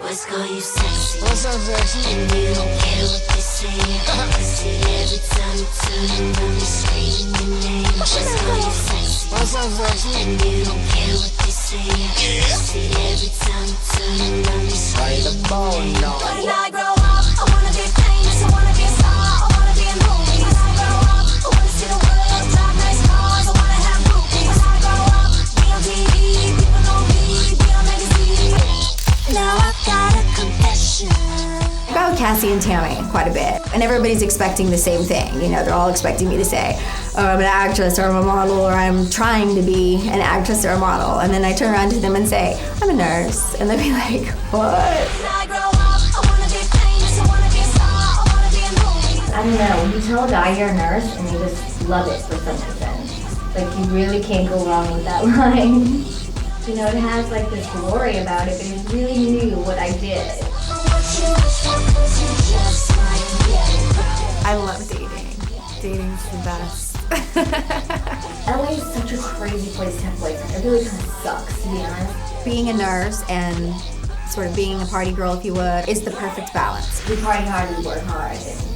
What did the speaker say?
Boys call you sexy. What's up, sexy? And you don't care what they say. See, every time you turn around, they screaming your name. Boys call you sexy. What's up, sexy? And you don't care what they say. See, every time you turn around, they screaming your name. When I grow up, I wanna be famous. I wanna be a star. I wanna be in movies. When I grow up, I wanna see the world. Drive nice cars. I wanna have groupies. When I grow up, be on TV. People know me. Be on magazine. Now I've got a confession. I go with Cassie and Tammy quite a bit, and everybody's expecting the same thing. You know, they're all expecting me to say, oh, I'm an actress or I'm a model or I'm trying to be an actress or a model. And then I turn around to them and say, I'm a nurse. And they'll be like, what? I don't know, when you tell a guy you're a nurse and they just love it for some reason. Like, you really can't go wrong with that line. You know, it has like this glory about it, but it really knew what I did. I love dating. Dating's the best. LA is such a crazy place to have boyfriends. It really kind of sucks, to be honest. Being a nurse and sort of being a party girl, if you would, is the perfect balance. We party hard, we work hard, and